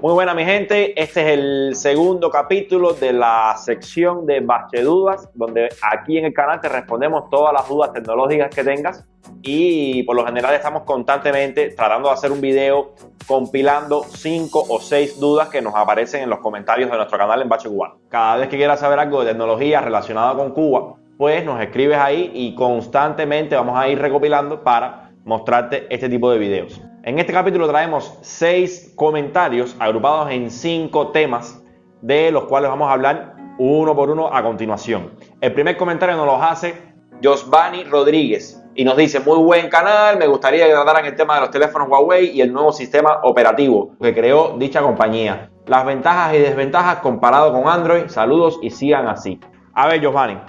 Muy buena mi gente, este es el segundo capítulo de la sección de Bachedudas, donde aquí en el canal te respondemos todas las dudas tecnológicas que tengas y por lo general estamos constantemente tratando de hacer un video compilando 5 o 6 dudas que nos aparecen en los comentarios de nuestro canal en Bache Cubano. Cada vez que quieras saber algo de tecnología relacionada con Cuba, pues nos escribes ahí y constantemente vamos a ir recopilando para mostrarte este tipo de videos. En este capítulo traemos 6 comentarios agrupados en 5 temas, de los cuales vamos a hablar uno por uno a continuación. El primer comentario nos lo hace Josvani Rodríguez y nos dice: muy buen canal, me gustaría que trataran el tema de los teléfonos Huawei y el nuevo sistema operativo que creó dicha compañía, las ventajas y desventajas comparado con Android. Saludos y sigan así. A ver, Josvani,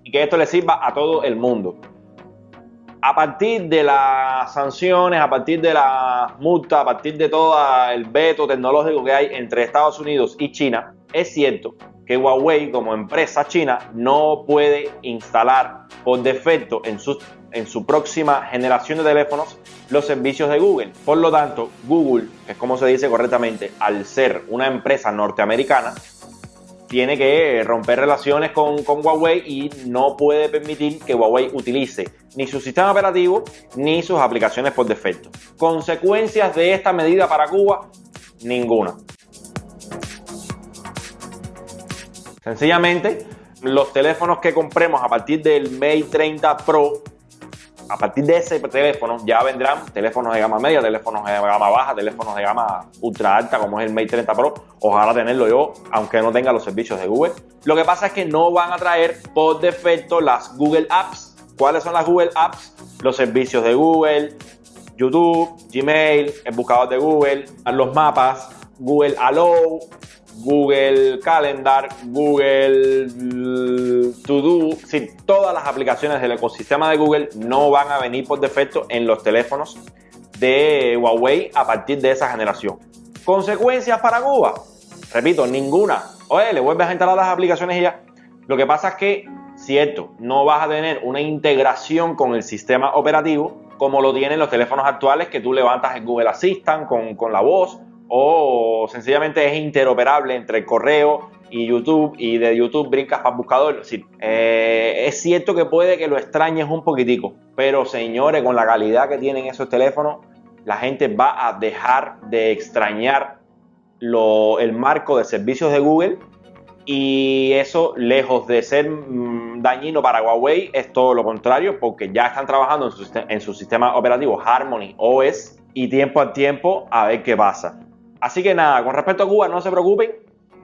y que esto le sirva a todo el mundo. A partir de las sanciones, a partir de las multas, a partir de todo el veto tecnológico que hay entre Estados Unidos y China, es cierto que Huawei como empresa china no puede instalar por defecto en su próxima generación de teléfonos los servicios de Google. Por lo tanto, Google, que es como se dice correctamente, al ser una empresa norteamericana, tiene que romper relaciones con Huawei y no puede permitir que Huawei utilice ni su sistema operativo ni sus aplicaciones por defecto. ¿Consecuencias de esta medida para Cuba? Ninguna. Sencillamente, los teléfonos que compremos a partir del Mate 30 Pro, a partir de ese teléfono ya vendrán teléfonos de gama media, teléfonos de gama baja, teléfonos de gama ultra alta como es el Mate 30 Pro. Ojalá tenerlo yo, aunque no tenga los servicios de Google. Lo que pasa es que no van a traer por defecto las Google Apps. ¿Cuáles son las Google Apps? Los servicios de Google, YouTube, Gmail, el buscador de Google, los mapas, Google Allo, Google Calendar, Google To Do. Sí, todas las aplicaciones del ecosistema de Google no van a venir por defecto en los teléfonos de Huawei a partir de esa generación. ¿Consecuencias para Cuba? Repito, ninguna. Oye, le vuelves a instalar las aplicaciones y ya. Lo que pasa es que, cierto, no vas a tener una integración con el sistema operativo como lo tienen los teléfonos actuales, que tú levantas el Google Assistant con la voz, o sencillamente es interoperable entre el correo y YouTube, y de YouTube brincas para el buscador. Sí, es cierto que puede que lo extrañes un poquitico, pero señores, con la calidad que tienen esos teléfonos, la gente va a dejar de extrañar el marco de servicios de Google, y eso, lejos de ser dañino para Huawei, es todo lo contrario, porque ya están trabajando en su sistema operativo Harmony OS, y tiempo a tiempo a ver qué pasa. Así que nada, con respecto a Cuba, no se preocupen.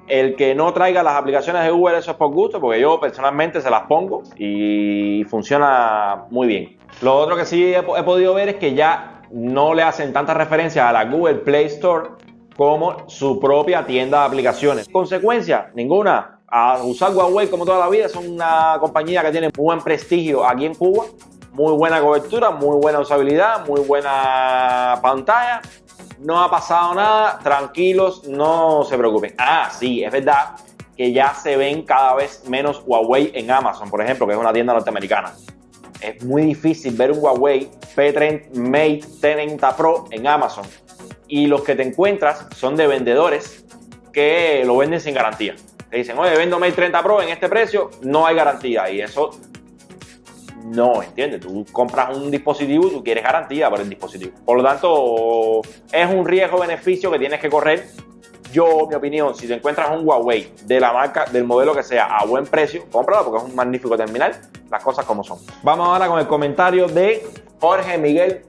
El que no traiga las aplicaciones de Google, eso es por gusto, porque yo personalmente se las pongo y funciona muy bien. Lo otro que sí he podido ver es que ya no le hacen tanta referencia a la Google Play Store como su propia tienda de aplicaciones. ¿Consecuencia? Ninguna. A usar Huawei como toda la vida, son una compañía que tiene muy buen prestigio aquí en Cuba, muy buena cobertura, muy buena usabilidad, muy buena pantalla. No ha pasado nada, tranquilos, no se preocupen. Ah, sí, es verdad que ya se ven cada vez menos Huawei en Amazon, por ejemplo, que es una tienda norteamericana. Es muy difícil ver un Huawei P30 Mate 30 Pro en Amazon, y los que te encuentras son de vendedores que lo venden sin garantía. Te dicen: oye, vendo Mate 30 Pro en este precio, no hay garantía, y eso no, ¿entiendes? Tú compras un dispositivo y tú quieres garantía por el dispositivo. Por lo tanto, es un riesgo-beneficio que tienes que correr. Yo, mi opinión, si te encuentras un Huawei de la marca, del modelo que sea, a buen precio, cómpralo porque es un magnífico terminal, las cosas como son. Vamos ahora con el comentario de Jorge Miguel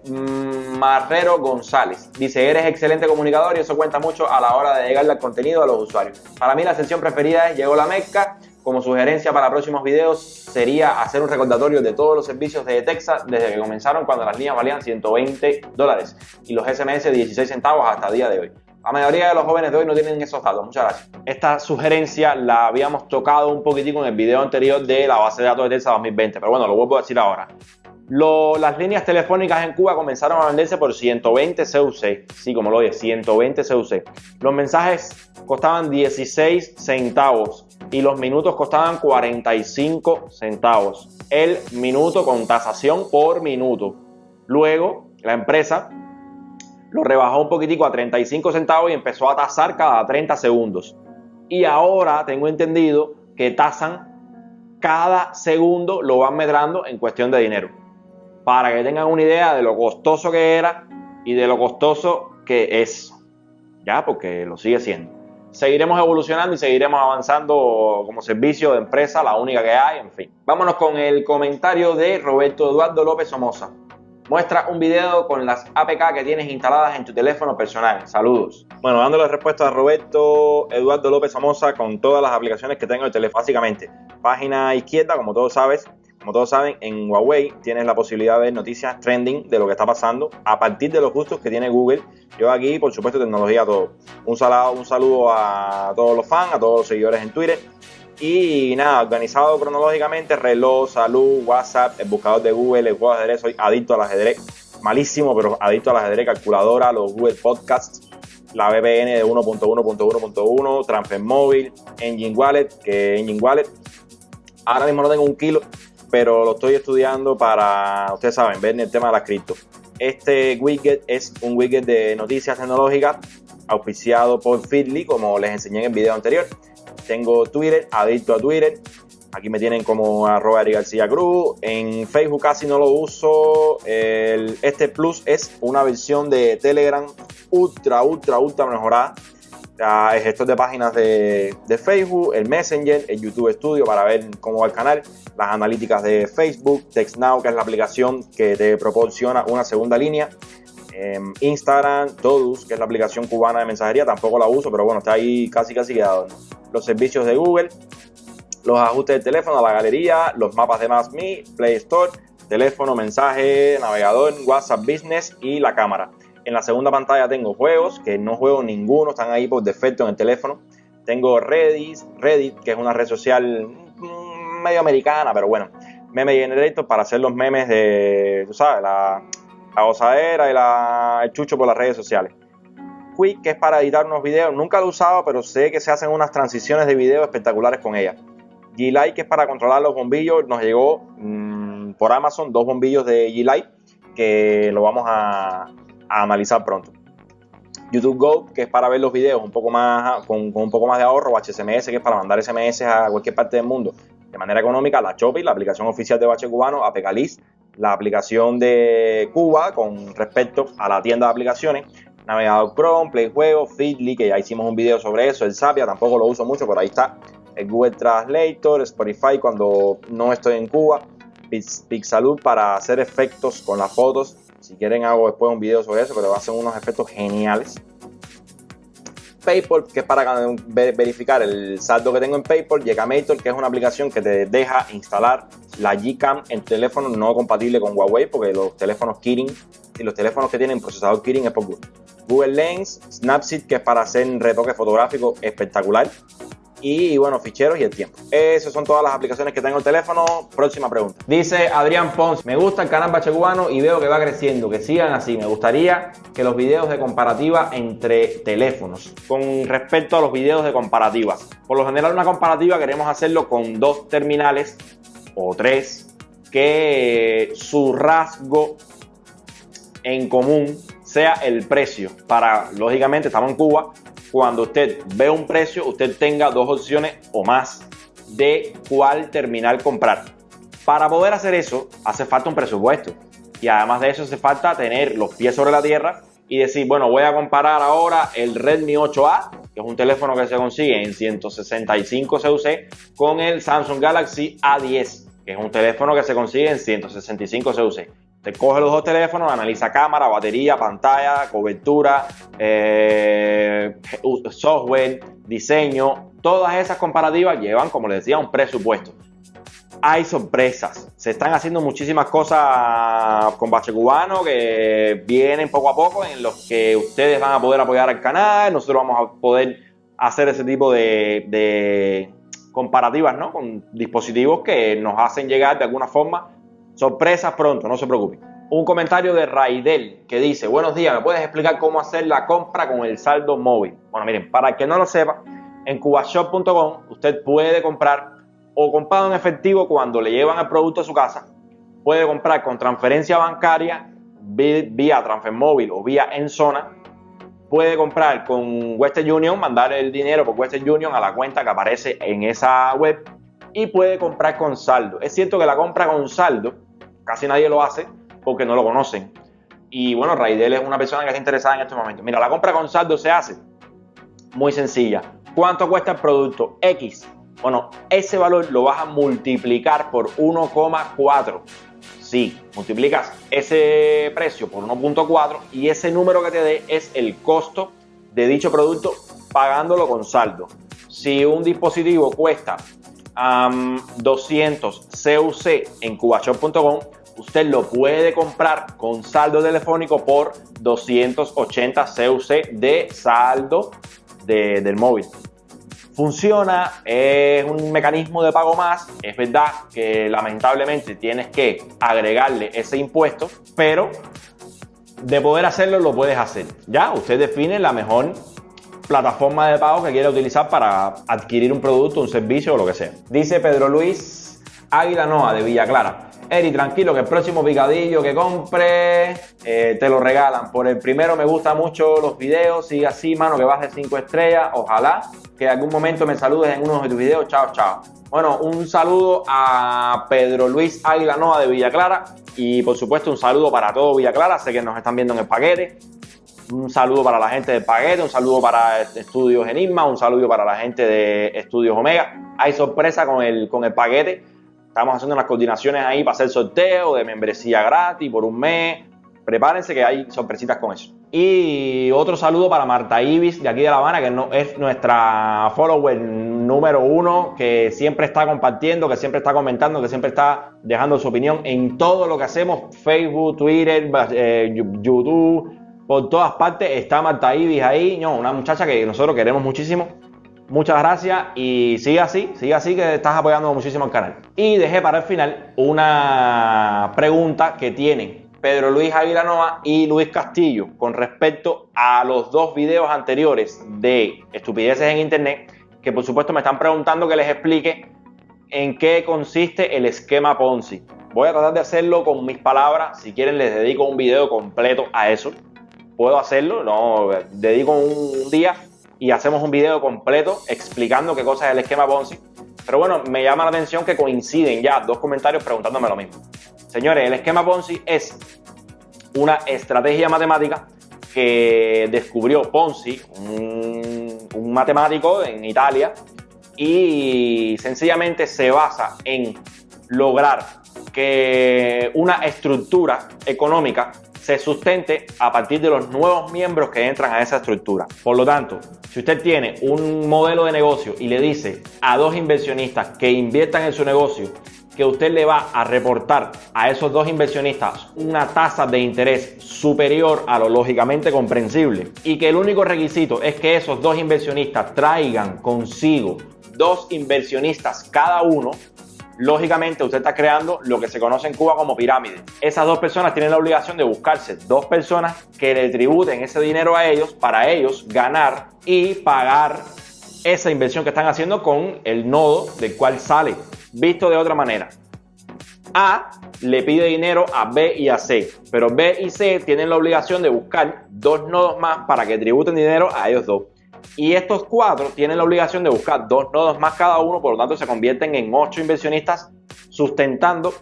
Marrero González. Dice: eres excelente comunicador y eso cuenta mucho a la hora de llegarle al contenido a los usuarios. Para mí la sección preferida es Llegó la Mezcla. Como sugerencia para próximos videos sería hacer un recordatorio de todos los servicios de Texas desde que comenzaron, cuando las líneas valían $120 y los SMS 16 centavos hasta el día de hoy. La mayoría de los jóvenes de hoy no tienen esos datos. Muchas gracias. Esta sugerencia la habíamos tocado un poquitico en el video anterior de la base de datos de Texas 2020, pero bueno, lo vuelvo a decir ahora. Las líneas telefónicas en Cuba comenzaron a venderse por 120 CUC. Sí, como lo oye, 120 CUC. Los mensajes costaban 16 centavos y los minutos costaban 45 centavos. El minuto con tasación por minuto. Luego, la empresa lo rebajó un poquitico a 35 centavos y empezó a tasar cada 30 segundos. Y ahora tengo entendido que tasan cada segundo, lo van medrando en cuestión de dinero. Para que tengan una idea de lo costoso que era y de lo costoso que es. Ya, porque lo sigue siendo. Seguiremos evolucionando y seguiremos avanzando como servicio de empresa, la única que hay, en fin. Vámonos con el comentario de Roberto Eduardo López Somoza. Muestra un video con las APK que tienes instaladas en tu teléfono personal. Saludos. Bueno, dándole respuesta a Roberto Eduardo López Somoza con todas las aplicaciones que tengo en el teléfono. Básicamente, página izquierda, como todos saben, en Huawei tienes la posibilidad de ver noticias trending de lo que está pasando a partir de los gustos que tiene Google. Yo aquí, por supuesto, tecnología todo. Un saludo a todos los fans, a todos los seguidores en Twitter. Y nada, organizado cronológicamente: reloj, salud, WhatsApp, el buscador de Google, el juego de ajedrez. Soy adicto al ajedrez, malísimo, pero adicto al ajedrez. Calculadora, los Google Podcasts, la VPN de 1.1.1.1, Transfer Móvil, Engine Wallet, ahora mismo no tengo 1 kilo, pero lo estoy estudiando para, ustedes saben, ver el tema de las cripto. Este widget es un widget de noticias tecnológicas auspiciado por Feedly, como les enseñé en el video anterior. Tengo Twitter, adicto a Twitter. Aquí me tienen como @EriGarciaCruz. En Facebook casi no lo uso. Este Plus es una versión de Telegram ultra mejorada. El gestor de páginas de Facebook, el Messenger, el YouTube Studio para ver cómo va el canal, las analíticas de Facebook, TextNow, que es la aplicación que te proporciona una segunda línea, Instagram, Todoist, que es la aplicación cubana de mensajería, tampoco la uso, pero bueno, está ahí casi quedado. Los servicios de Google, los ajustes del teléfono, la galería, los mapas de Maps.me, Play Store, teléfono, mensaje, navegador, WhatsApp Business y la cámara. En la segunda pantalla tengo juegos, que no juego ninguno, están ahí por defecto en el teléfono. Tengo Reddit, que es una red social medio americana, pero bueno, Meme Generator para hacer los memes de, tú sabes, la gozadera y el chucho por las redes sociales. Quick, que es para editar unos videos, nunca lo he usado, pero sé que se hacen unas transiciones de video espectaculares con ella. G-Lite, que es para controlar los bombillos, nos llegó por Amazon 2 bombillos de G-Lite, que lo vamos a analizar pronto. YouTube Go, que es para ver los videos un poco más con un poco más de ahorro, o HSMS, que es para mandar SMS a cualquier parte del mundo de manera económica. La Shopee, la aplicación oficial de Bache Cubano, APKList, la aplicación de Cuba con respecto a la tienda de aplicaciones, navegador Chrome, Play Juegos, Feedly, que ya hicimos un video sobre eso, el Zapia, tampoco lo uso mucho, pero ahí está, el Google Translator, Spotify cuando no estoy en Cuba, Pixalud para hacer efectos con las fotos. Si quieren hago después un video sobre eso, pero hacen unos efectos geniales. PayPal, que es para verificar el saldo que tengo en PayPal. Gcamator, que es una aplicación que te deja instalar la Gcam en teléfono no compatible con Huawei, porque los teléfonos Kirin y los teléfonos que tienen procesador Kirin es por Google. Google Lens, Snapseed, que es para hacer retoque fotográfico espectacular. Y bueno, ficheros y el tiempo. Esas son todas las aplicaciones que tengo en el teléfono. Próxima pregunta. Dice Adrián Pons: me gusta el canal Bache Cubano y veo que va creciendo, que sigan así. Me gustaría que los videos de comparativa entre teléfonos. Con respecto a los videos de comparativa, por lo general una comparativa queremos hacerlo con 2 terminales o 3 que su rasgo en común sea el precio. Para, lógicamente, estamos en Cuba. Cuando usted ve un precio, usted tenga 2 opciones o más de cuál terminal comprar. Para poder hacer eso, hace falta un presupuesto. Y además de eso, hace falta tener los pies sobre la tierra y decir, bueno, voy a comparar ahora el Redmi 8A, que es un teléfono que se consigue en 165 CUC, con el Samsung Galaxy A10, que es un teléfono que se consigue en 165 CUC. Te coge los 2 teléfonos, analiza cámara, batería, pantalla, cobertura, software, diseño. Todas esas comparativas llevan, como les decía, un presupuesto. Hay sorpresas. Se están haciendo muchísimas cosas con Bache Cubano que vienen poco a poco, en los que ustedes van a poder apoyar al canal. Nosotros vamos a poder hacer ese tipo de comparativas, ¿no? Con dispositivos que nos hacen llegar de alguna forma sorpresas pronto, no se preocupen. Un comentario de Raidel que dice: buenos días, ¿me puedes explicar cómo hacer la compra con el saldo móvil? Bueno, miren, para el que no lo sepa, en cubashop.com usted puede comprar o con pago en efectivo cuando le llevan el producto a su casa, puede comprar con transferencia bancaria vía Transfermóvil o vía Enzona, puede comprar con Western Union, mandar el dinero por Western Union a la cuenta que aparece en esa web y puede comprar con saldo. Es cierto que la compra con saldo casi nadie lo hace porque no lo conocen. Y bueno, Raidel es una persona que está interesada en este momento. Mira, la compra con saldo se hace muy sencilla. ¿Cuánto cuesta el producto? X. Bueno, ese valor lo vas a multiplicar por 1,4. Sí, multiplicas ese precio por 1,4 y ese número que te dé es el costo de dicho producto pagándolo con saldo. Si un dispositivo cuesta 200 CUC en cubashop.com, usted lo puede comprar con saldo telefónico por 280 CUC de saldo del móvil. Funciona, es un mecanismo de pago más. Es verdad que lamentablemente tienes que agregarle ese impuesto, pero de poder hacerlo lo puedes hacer. Ya, usted define la mejor plataforma de pago que quiera utilizar para adquirir un producto, un servicio o lo que sea. Dice Pedro Luis Águila Noa de Villa Clara: Eri, tranquilo que el próximo picadillo que compre te lo regalan. Por el primero me gustan mucho los videos. Sigue así, mano, que baje 5 estrellas. Ojalá que en algún momento me saludes en uno de tus videos. Chao, chao. Bueno, un saludo a Pedro Luis Águila Noa de Villa Clara. Y por supuesto un saludo para todo Villa Clara. Sé que nos están viendo en el paquete. Un saludo para la gente del paquete. Un saludo para Estudios Enigma. Un saludo para la gente de Estudios Omega. Hay sorpresa con el paquete. Estamos haciendo unas coordinaciones ahí para hacer sorteo de membresía gratis por un mes. Prepárense que hay sorpresitas con eso. Y otro saludo para Marta Ibis de aquí de La Habana, que es nuestra follower número 1, que siempre está compartiendo, que siempre está comentando, que siempre está dejando su opinión en todo lo que hacemos. Facebook, Twitter, YouTube, por todas partes está Marta Ibis ahí. No, una muchacha que nosotros queremos muchísimo. Muchas gracias y sigue así que estás apoyando muchísimo al canal. Y dejé para el final una pregunta que tienen Pedro Luis Águila Noa y Luis Castillo con respecto a los dos videos anteriores de estupideces en internet, que por supuesto me están preguntando que les explique en qué consiste el esquema Ponzi. Voy a tratar de hacerlo con mis palabras. Si quieren les dedico un video completo a eso. Puedo hacerlo, no dedico un día y hacemos un video completo explicando qué cosa es el esquema Ponzi. Pero bueno, me llama la atención que coinciden ya dos comentarios preguntándome lo mismo. Señores, el esquema Ponzi es una estrategia matemática que descubrió Ponzi, un matemático en Italia, y sencillamente se basa en lograr que una estructura económica se sustente a partir de los nuevos miembros que entran a esa estructura. Por lo tanto, si usted tiene un modelo de negocio y le dice a dos inversionistas que inviertan en su negocio que usted le va a reportar a esos dos inversionistas una tasa de interés superior a lo lógicamente comprensible y que el único requisito es que esos dos inversionistas traigan consigo dos inversionistas cada uno, lógicamente usted está creando lo que se conoce en Cuba como pirámide. Esas dos personas tienen la obligación de buscarse dos personas que le tributen ese dinero a ellos para ellos ganar y pagar esa inversión que están haciendo con el nodo del cual sale. Visto de otra manera, A le pide dinero a B y a C, pero B y C tienen la obligación de buscar dos nodos más para que tributen dinero a ellos dos. Y estos cuatro tienen la obligación de buscar dos nodos más cada uno, por lo tanto se convierten en 8 inversionistas sustentando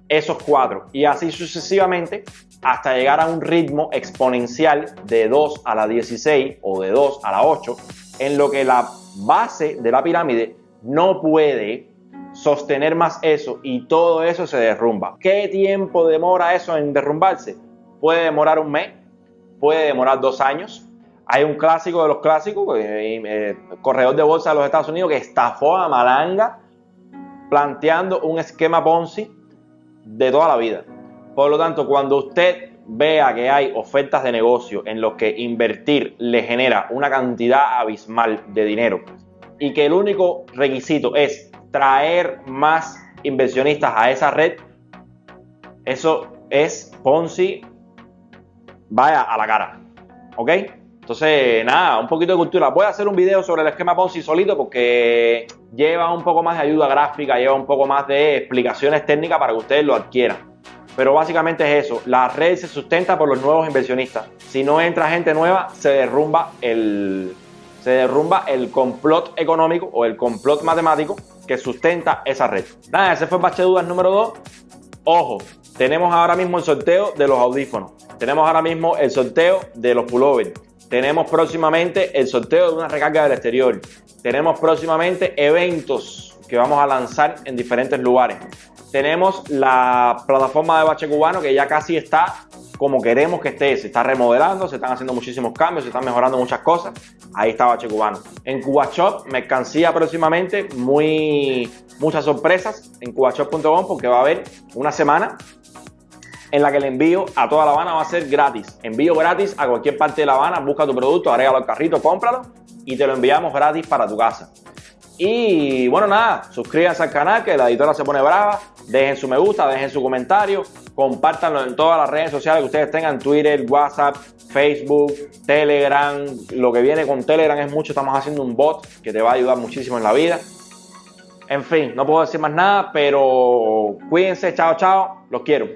esos cuatro. Y así sucesivamente hasta llegar a un ritmo exponencial de 2 a la 16 o de 2 a la 8, en lo que la base de la pirámide no puede sostener más eso y todo eso se derrumba. ¿Qué tiempo demora eso en derrumbarse? Puede demorar un mes, puede demorar 2 años. Hay un clásico de los clásicos, corredor de bolsa de los Estados Unidos, que estafó a Malanga planteando un esquema Ponzi de toda la vida. Por lo tanto, cuando usted vea que hay ofertas de negocio en los que invertir le genera una cantidad abismal de dinero y que el único requisito es traer más inversionistas a esa red, eso es Ponzi, vaya a la cara, ¿ok? Entonces, nada, un poquito de cultura. Voy a hacer un video sobre el esquema Ponzi solito porque lleva un poco más de ayuda gráfica, lleva un poco más de explicaciones técnicas para que ustedes lo adquieran. pero básicamente es eso. La red se sustenta por los nuevos inversionistas. Si no entra gente nueva, se derrumba el complot económico o el complot matemático que sustenta esa red. Nada, ese fue el bache de dudas número 2. Ojo, tenemos ahora mismo el sorteo de los audífonos. Tenemos ahora mismo el sorteo de los pullovers. Tenemos próximamente el sorteo de una recarga del exterior. Tenemos próximamente eventos que vamos a lanzar en diferentes lugares. Tenemos la plataforma de Bache Cubano que ya casi está como queremos que esté. Se está remodelando, se están haciendo muchísimos cambios, se están mejorando muchas cosas. Ahí está Bache Cubano. En CubaShop, mercancía próximamente, muchas sorpresas en cubashop.com porque va a haber una semana en la que el envío a toda La Habana va a ser gratis. Envío gratis a cualquier parte de La Habana. Busca tu producto, agrégalo al carrito, cómpralo y te lo enviamos gratis para tu casa. Y bueno, nada, suscríbanse al canal que la editora se pone brava. Dejen su me gusta, dejen su comentario, compártanlo en todas las redes sociales que ustedes tengan, Twitter, WhatsApp, Facebook, Telegram. Lo que viene con Telegram es mucho, estamos haciendo un bot que te va a ayudar muchísimo en la vida. En fin, no puedo decir más nada, pero cuídense, chao, chao, los quiero.